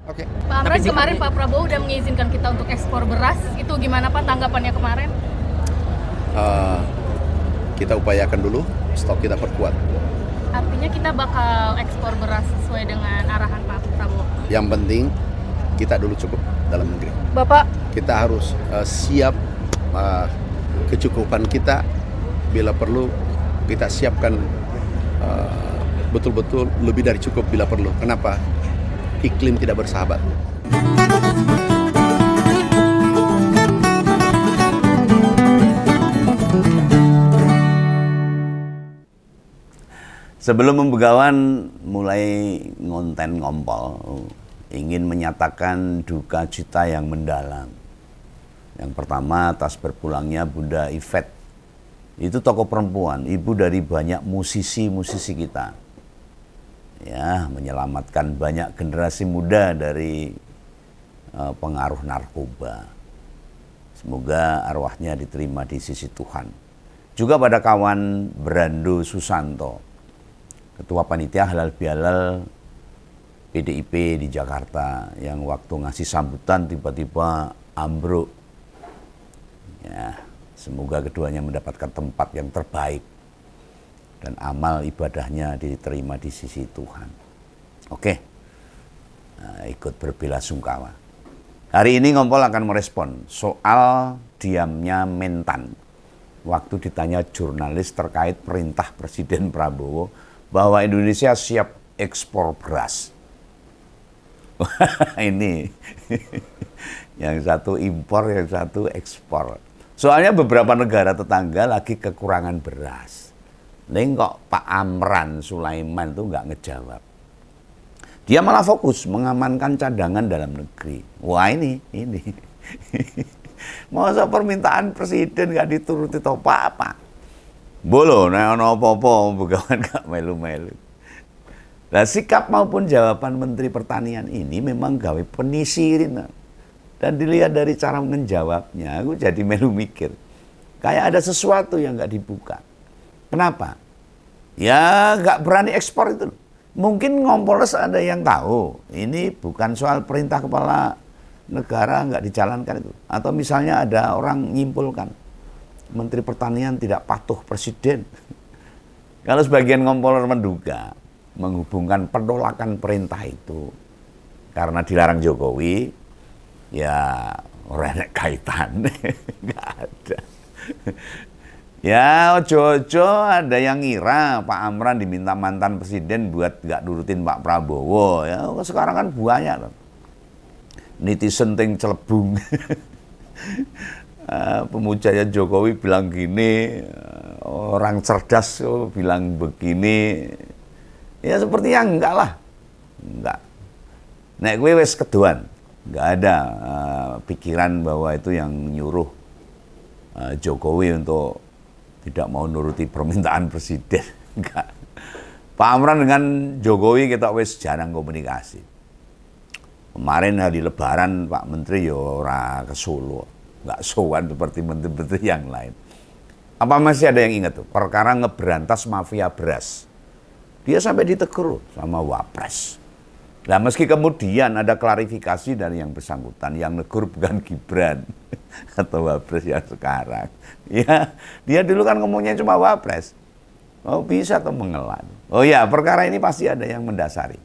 Oke. Pak Amran, kemarin Pak Prabowo udah mengizinkan kita untuk ekspor beras. Itu gimana Pak tanggapannya kemarin? Uh, kita upayakan dulu, stok kita perkuat. Artinya kita bakal ekspor beras sesuai dengan arahan Pak Prabowo. Yang penting kita dulu cukup dalam negeri. Bapak, kita harus siap kecukupan kita. Bila perlu kita siapkan betul-betul lebih dari cukup bila perlu. Kenapa? Iklim tidak bersahabat. Sebelum membegawan mulai ngonten ngompol, ingin menyatakan duka cita yang mendalam. Yang pertama atas berpulangnya Bunda Yvette. Itu tokoh perempuan, ibu dari banyak musisi-musisi kita. Ya, menyelamatkan banyak generasi muda dari pengaruh narkoba. Semoga arwahnya diterima di sisi Tuhan. Juga pada kawan Brando Susanto, Ketua Panitia Halal Bihalal PDIP di Jakarta, yang waktu ngasih sambutan tiba-tiba ambruk. Ya, semoga keduanya mendapatkan tempat yang terbaik dan amal ibadahnya diterima di sisi Tuhan. Oke, nah, ikut berbelasungkawa. Hari ini Ngompol akan merespon soal diamnya Mentan waktu ditanya jurnalis terkait perintah Presiden Prabowo bahwa Indonesia siap ekspor beras. Ini yang satu impor, yang satu ekspor. Soalnya beberapa negara tetangga lagi kekurangan beras. Nih kok Pak Amran Sulaiman tuh nggak ngejawab. Dia malah fokus mengamankan cadangan dalam negeri. Wah ini. Masa permintaan presiden nggak dituruti atau apa-apa. Bolo, nah ono apa-apa begawan gak melu-melu. Nah, sikap maupun jawaban Menteri Pertanian ini memang gawe penisirin. Dan dilihat dari cara menjawabnya, aku jadi melu mikir. Kayak ada sesuatu yang nggak dibuka. Kenapa? Ya nggak berani ekspor itu. Mungkin Ngompolres ada yang tahu. Ini bukan soal perintah kepala negara nggak dijalankan itu. Atau misalnya ada orang nyimpulkan Menteri Pertanian tidak patuh Presiden. Kalau sebagian Ngompolres menduga menghubungkan penolakan perintah itu karena dilarang Jokowi, ya orang ada kaitan. Nggak ada. Ya ojo-ojo ada yang ngira Pak Amran diminta mantan presiden buat nggak nurutin Pak Prabowo. Ya sekarang kan banyak loh. Netizen ting celebung. Pemujanya Jokowi bilang gini, orang cerdas bilang begini. Ya sepertinya enggak lah. Enggak. Nek gue wes keduan. Enggak ada pikiran bahwa itu yang nyuruh Jokowi untuk tidak mau nuruti permintaan presiden. Enggak. Pak Amran dengan Jokowi kita wis jarang komunikasi. Kemarin hari Lebaran Pak Menteri ya ora ke Solo, enggak sowan seperti menteri-menteri yang lain. Apa masih ada yang ingat tuh? Perkara ngeberantas mafia beras. Dia sampai ditegur sama Wapres. Nah meski kemudian ada klarifikasi dari yang bersangkutan, yang negur bukan Gibran atau Wapres yang sekarang. Ya, dia dulu kan ngomongnya cuma Wapres. Oh bisa atau mengelan. Oh ya, perkara ini pasti ada yang mendasari.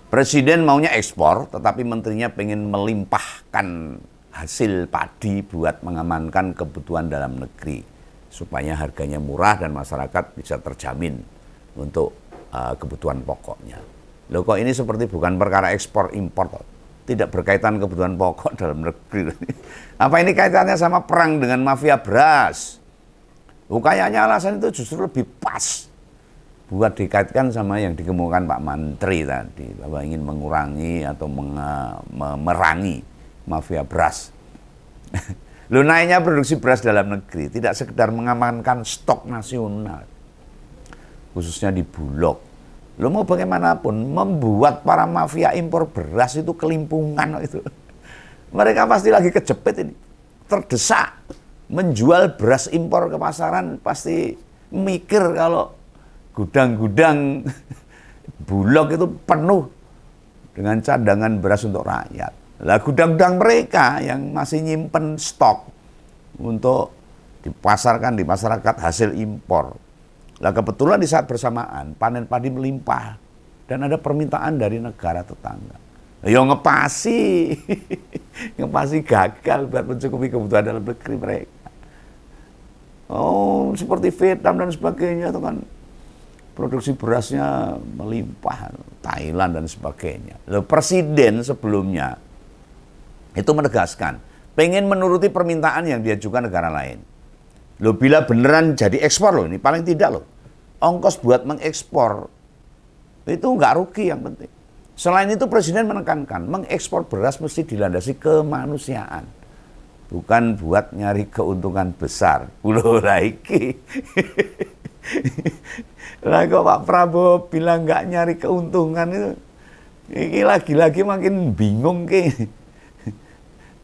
Presiden maunya ekspor, tetapi menterinya pengen melimpahkan hasil padi buat mengamankan kebutuhan dalam negeri. Supaya harganya murah dan masyarakat bisa terjamin untuk kebutuhan pokoknya. Loh kok ini seperti bukan perkara ekspor impor, tidak berkaitan kebutuhan pokok dalam negeri. Apa ini kaitannya sama perang dengan mafia beras? Kayaknya alasan itu justru lebih pas buat dikaitkan sama yang dikemukakan Pak Menteri tadi, bahwa ingin mengurangi atau memerangi mafia beras. Loh naiknya produksi beras dalam negeri tidak sekedar mengamankan stok nasional, khususnya di Bulog. Lo mau bagaimanapun membuat para mafia impor beras itu kelimpungan itu. Mereka pasti lagi kejepit ini, terdesak menjual beras impor ke pasaran, pasti mikir kalau gudang-gudang Bulog itu penuh dengan cadangan beras untuk rakyat. Lah gudang-gudang mereka yang masih nyimpen stok untuk dipasarkan di masyarakat hasil impor. Lah kebetulan di saat bersamaan panen padi melimpah dan ada permintaan dari negara tetangga. Ya ngepasi, ngepasi gagal buat mencukupi kebutuhan dalam negeri mereka. Oh, seperti Vietnam dan sebagainya itu kan produksi berasnya melimpah, Thailand dan sebagainya. Loh, presiden sebelumnya itu menegaskan, pengen menuruti permintaan yang diajukan negara lain. Loh, bila beneran jadi ekspor loh, ini paling tidak loh, ongkos buat mengekspor itu nggak rugi yang penting. Selain itu presiden menekankan, mengekspor beras mesti dilandasi kemanusiaan. Bukan buat nyari keuntungan besar. Uloh lagi. Lah kok Pak Prabowo bilang nggak nyari keuntungan itu, ini lagi-lagi makin bingung ke.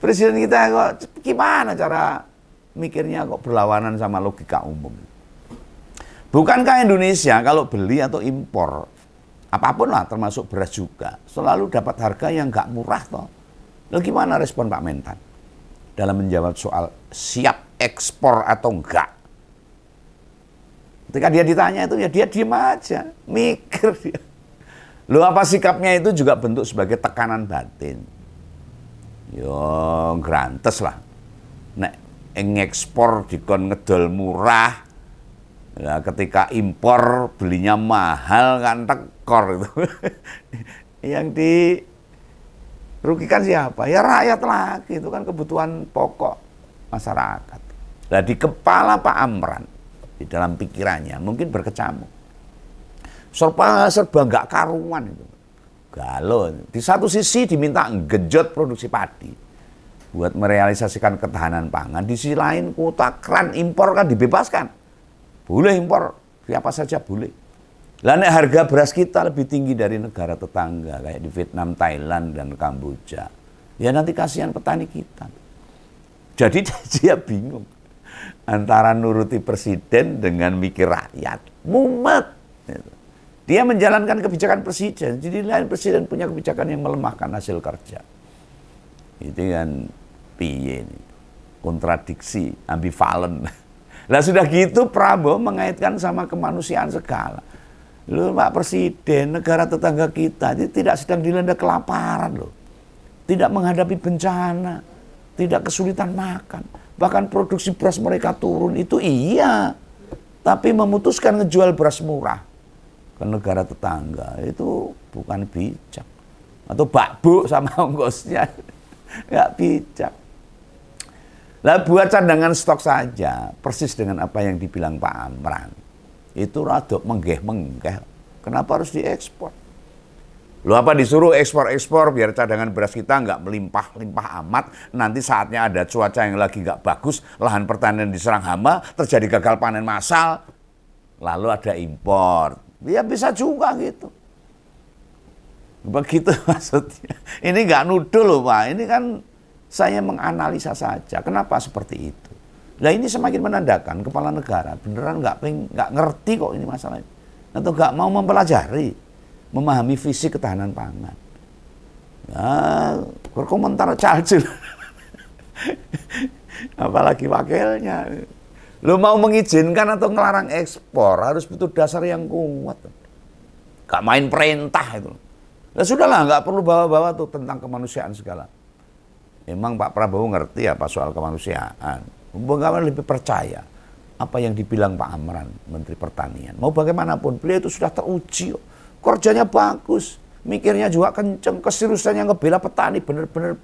Presiden kita kok gimana cara mikirnya kok berlawanan sama logika umum. Bukankah Indonesia kalau beli atau impor apapun lah termasuk beras juga selalu dapat harga yang nggak murah toh. Lalu gimana respon Pak Mentan dalam menjawab soal siap ekspor atau enggak? Ketika dia ditanya itu ya dia diem aja, mikir dia. Loh, apa sikapnya itu juga bentuk sebagai tekanan batin. Yo grantes lah. Nek ngekspor dikon ngedol murah. Ya, ketika impor belinya mahal kan tekor itu. Yang dirugikan siapa? Ya rakyat lagi, itu kan kebutuhan pokok masyarakat. Nah, di kepala Pak Amran, di dalam pikirannya mungkin berkecamuk. Serba nggak karuan itu. Galau. Di satu sisi diminta genjot produksi padi buat merealisasikan ketahanan pangan, di sisi lain kuota keran impor kan dibebaskan. Boleh impor, siapa saja boleh. Lah nek harga beras kita lebih tinggi dari negara tetangga kayak di Vietnam, Thailand dan Kamboja. Ya nanti kasihan petani kita. Jadi dia bingung antara nuruti presiden dengan mikir rakyat. Mumet. Dia menjalankan kebijakan presiden, jadi lain presiden punya kebijakan yang melemahkan hasil kerja. Itu kan piye ini? Kontradiksi, ambivalen. Lah sudah gitu Prabowo mengaitkan sama kemanusiaan segala. Loh Pak Presiden, negara tetangga kita ini tidak sedang dilanda kelaparan loh. Tidak menghadapi bencana, tidak kesulitan makan. Bahkan produksi beras mereka turun itu iya. Tapi memutuskan ngejual beras murah ke negara tetangga itu bukan bijak. Atau bakbuk sama ongkosnya nggak bijak. Lah buat cadangan stok saja, persis dengan apa yang dibilang Pak Amran. Itu radok menggeh-menggeh. Kenapa harus diekspor? Loh apa disuruh ekspor-ekspor biar cadangan beras kita nggak melimpah-limpah amat. Nanti saatnya ada cuaca yang lagi nggak bagus, lahan pertanian diserang hama, terjadi gagal panen massal, lalu ada impor. Ya bisa juga gitu. Begitu maksudnya. Ini nggak nuduh loh Pak, ini kan saya menganalisa saja, kenapa seperti itu. Nah ini semakin menandakan kepala negara beneran nggak ngerti kok ini masalahnya. Atau nggak mau mempelajari, memahami visi ketahanan pangan. Ya, berkomentar calcul. Apalagi wakilnya. Lo mau mengizinkan atau ngelarang ekspor, harus butuh dasar yang kuat. Gak main perintah itu. Nah sudahlah, nggak perlu bawa-bawa tuh tentang kemanusiaan segala. Emang Pak Prabowo ngerti apa soal kemanusiaan? Bagaimana lebih percaya apa yang dibilang Pak Amran, Menteri Pertanian. Mau bagaimanapun, beliau itu sudah teruji. Kerjanya bagus, mikirnya juga kenceng, keseriusannya ngebela petani benar-benar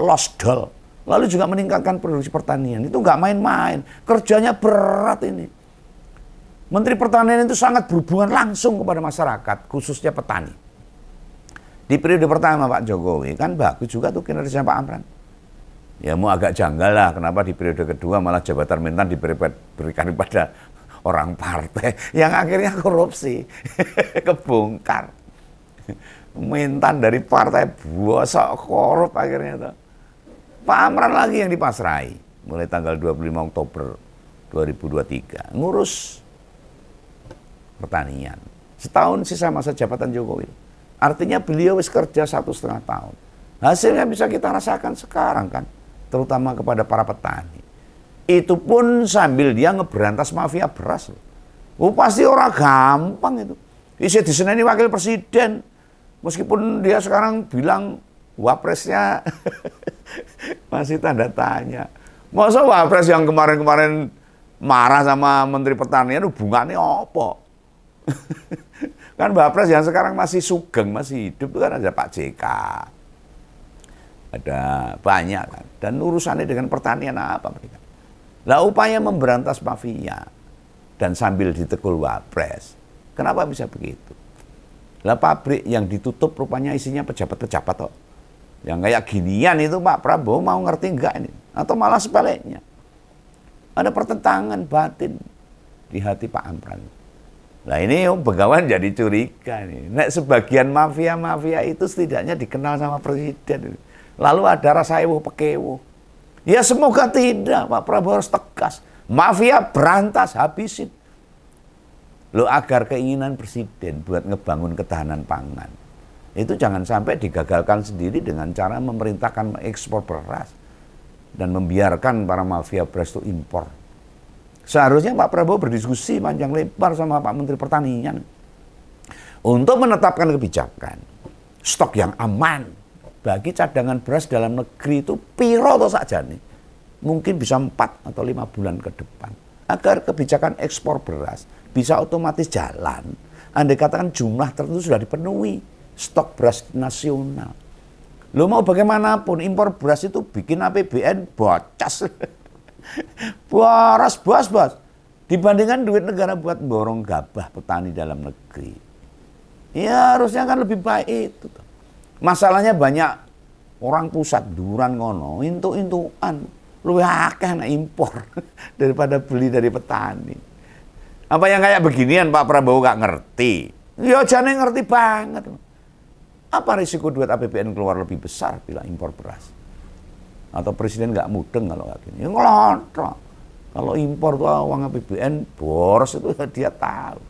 lost doll. Lalu juga meningkatkan produksi pertanian. Itu nggak main-main, kerjanya berat ini. Menteri Pertanian itu sangat berhubungan langsung kepada masyarakat, khususnya petani. Di periode pertama Pak Jokowi kan bagus juga tuh kinerja Pak Amran. Ya mau agak janggal lah kenapa di periode kedua malah jabatan Mentan diberikan kepada orang partai yang akhirnya korupsi. Kebongkar. Mentan dari partai bosok korup akhirnya tuh. Pak Amran lagi yang dipasrai mulai tanggal 25 Oktober 2023 ngurus pertanian. Setahun sisa masa jabatan Jokowi. Artinya beliau wis kerja 1,5 tahun. Hasilnya bisa kita rasakan sekarang kan, terutama kepada para petani. Itu pun sambil dia ngeberantas mafia beras. Oh, pasti orang gampang itu. Isi diseneni wakil presiden. Meskipun dia sekarang bilang wapresnya masih tanda tanya. Masa wapres yang kemarin-kemarin marah sama Menteri Pertanian hubungannya apa? Kan wapres yang sekarang masih sugeng, masih hidup itu kan ada Pak JK. Ada banyak kan. Dan urusannya dengan pertanian apa mereka? Lah upaya memberantas mafia dan sambil ditegul wapres. Kenapa bisa begitu? Lah pabrik yang ditutup rupanya isinya pejabat-pejabat kok. Yang kayak ginian itu Pak Prabowo mau ngerti enggak ini? Atau malah sebaliknya? Ada pertentangan batin di hati Pak Amran. Nah ini Begawan jadi curiga nih. Nek sebagian mafia-mafia itu setidaknya dikenal sama presiden. Lalu ada rasa ewo pekewo. Ya semoga tidak, Pak Prabowo harus tegas. Mafia berantas, habisin. Loh agar keinginan presiden buat ngebangun ketahanan pangan. Itu jangan sampai digagalkan sendiri dengan cara memerintahkan ekspor beras. Dan membiarkan para mafia beras itu impor. Seharusnya Pak Prabowo berdiskusi panjang lebar sama Pak Menteri Pertanian untuk menetapkan kebijakan stok yang aman bagi cadangan beras dalam negeri itu piro atau saja nih. Mungkin bisa 4 atau 5 bulan ke depan. Agar kebijakan ekspor beras bisa otomatis jalan. Andai katakan jumlah tertentu sudah dipenuhi stok beras nasional. Lo mau bagaimanapun impor beras itu bikin APBN bocas. Boros bos. Dibandingkan duit negara buat borong gabah petani dalam negeri. Ya harusnya kan lebih baik itu. Masalahnya banyak orang pusat duran ngono, intu-intuan. Luwih akeh nek impor daripada beli dari petani. Apa yang kayak beginian Pak Prabowo gak ngerti? Ya jane ngerti banget. Apa risiko duit APBN keluar lebih besar bila impor beras? Atau presiden nggak mudeng kalau kayak gini? Ya ngelontrok. Kalau impor tuh uang APBN boros itu dia tahu.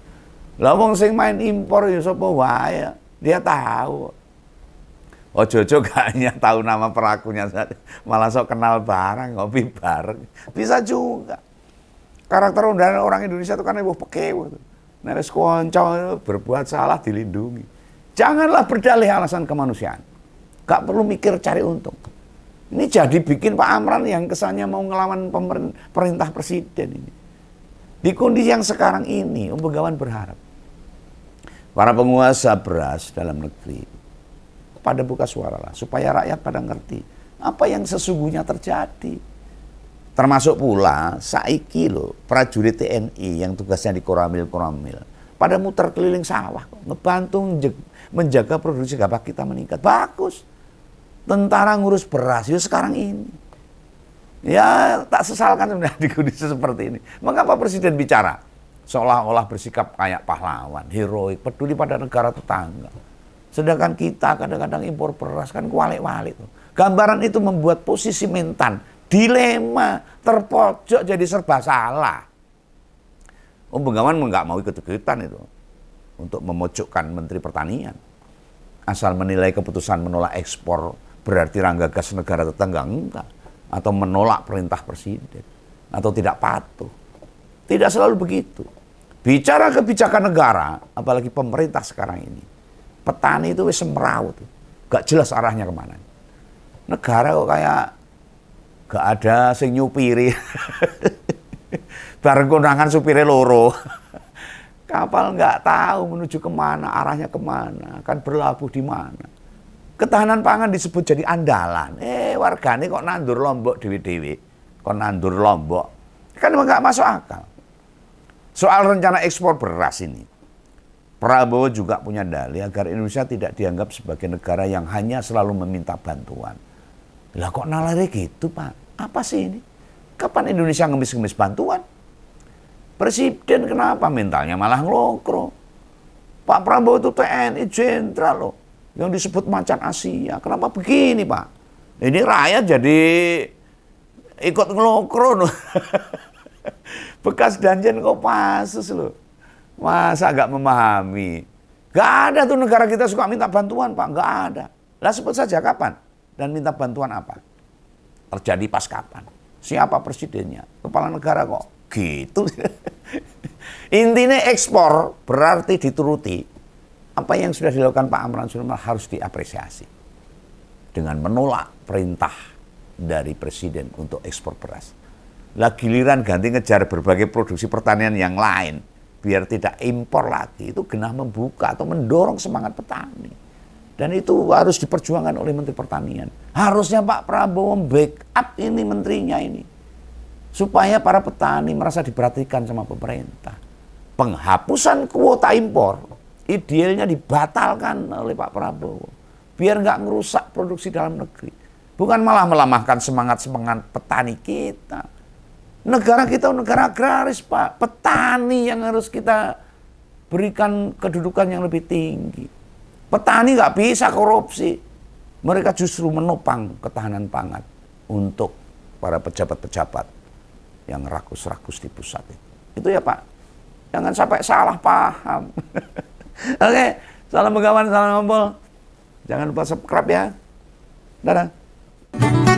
Lah wong sing main impor ya sapa wae, dia tahu. Ojo-ojo gak hanya tahu nama pelakunya saja, malah sok kenal barang, ngopi bareng. Bisa juga. Karakter undangan orang Indonesia itu kan ewo pekewo. Nek wis kanca berbuat salah dilindungi. Janganlah berdalih alasan kemanusiaan. Gak perlu mikir cari untung. Ini jadi bikin Pak Amran yang kesannya mau ngelawan perintah presiden ini. Di kondisi yang sekarang ini, Begawan berharap para penguasa beras dalam negeri pada buka suara lah, supaya rakyat pada ngerti apa yang sesungguhnya terjadi. Termasuk pula saiki loh prajurit TNI yang tugasnya di Koramil pada muter keliling sawah, ngebantu menjaga produksi gabah kita meningkat. Bagus. Tentara ngurus beras, ya sekarang ini. Ya tak sesalkan sebenarnya di kondisi seperti ini. Mengapa presiden bicara? Seolah-olah bersikap kayak pahlawan, heroik, peduli pada negara tetangga. Sedangkan kita kadang-kadang impor beras kan kualik-walik. Gambaran itu membuat posisi mentan, dilema, terpojok jadi serba salah. Begawan nggak mau ikut-ikutan itu. Untuk memojokkan Menteri Pertanian. Asal menilai keputusan menolak ekspor berarti ranggagas negara tetangga, enggak. Atau menolak perintah presiden. Atau tidak patuh. Tidak selalu begitu. Bicara kebijakan negara, apalagi pemerintah sekarang ini. Petani itu wis semrawut. Gak jelas arahnya kemana. Negara kok kayak gak ada sing nyupiri. Bareng kondangan supire loro. Kapal nggak tahu menuju kemana, arahnya kemana, akan berlabuh di mana. Ketahanan pangan disebut jadi andalan. Wargane kok nandur Lombok dewe-dewe, kok nandur Lombok. Kan nggak masuk akal. Soal rencana ekspor beras ini, Prabowo juga punya dalih agar Indonesia tidak dianggap sebagai negara yang hanya selalu meminta bantuan. Lah kok nalare gitu Pak? Apa sih ini? Kapan Indonesia ngemis-ngemis bantuan? Presiden kenapa mentalnya malah ngelokro? Pak Prabowo itu TNI jenderal loh, yang disebut macan Asia. Kenapa begini Pak? Ini rakyat jadi ikut ngelokro loh. Bekas danjen Kopassus loh. Masa agak memahami? Nggak ada tuh negara kita suka minta bantuan, Pak. Nggak ada. Lah sebut saja kapan? Dan minta bantuan apa? Terjadi pas kapan? Siapa presidennya? Kepala negara kok? Gitu. Intinya ekspor berarti dituruti. Apa yang sudah dilakukan Pak Amran Sulaiman harus diapresiasi. Dengan menolak perintah dari presiden untuk ekspor beras. Lah giliran ganti ngejar berbagai produksi pertanian yang lain. Biar tidak impor lagi. Itu genah membuka atau mendorong semangat petani. Dan itu harus diperjuangkan oleh Menteri Pertanian. Harusnya Pak Prabowo backup ini menterinya ini. Supaya para petani merasa diperhatikan sama pemerintah. Penghapusan kuota impor, idealnya dibatalkan oleh Pak Prabowo. Biar nggak ngerusak produksi dalam negeri. Bukan malah melemahkan semangat-semangat petani kita. Negara kita negara agraris, Pak. Petani yang harus kita berikan kedudukan yang lebih tinggi. Petani nggak bisa korupsi. Mereka justru menopang ketahanan pangan untuk para pejabat-pejabat yang rakus-rakus di pusat itu. Itu ya Pak. Jangan sampai salah paham. Oke, salam begawan, salam ngobrol. Jangan lupa subscribe ya. Dadah.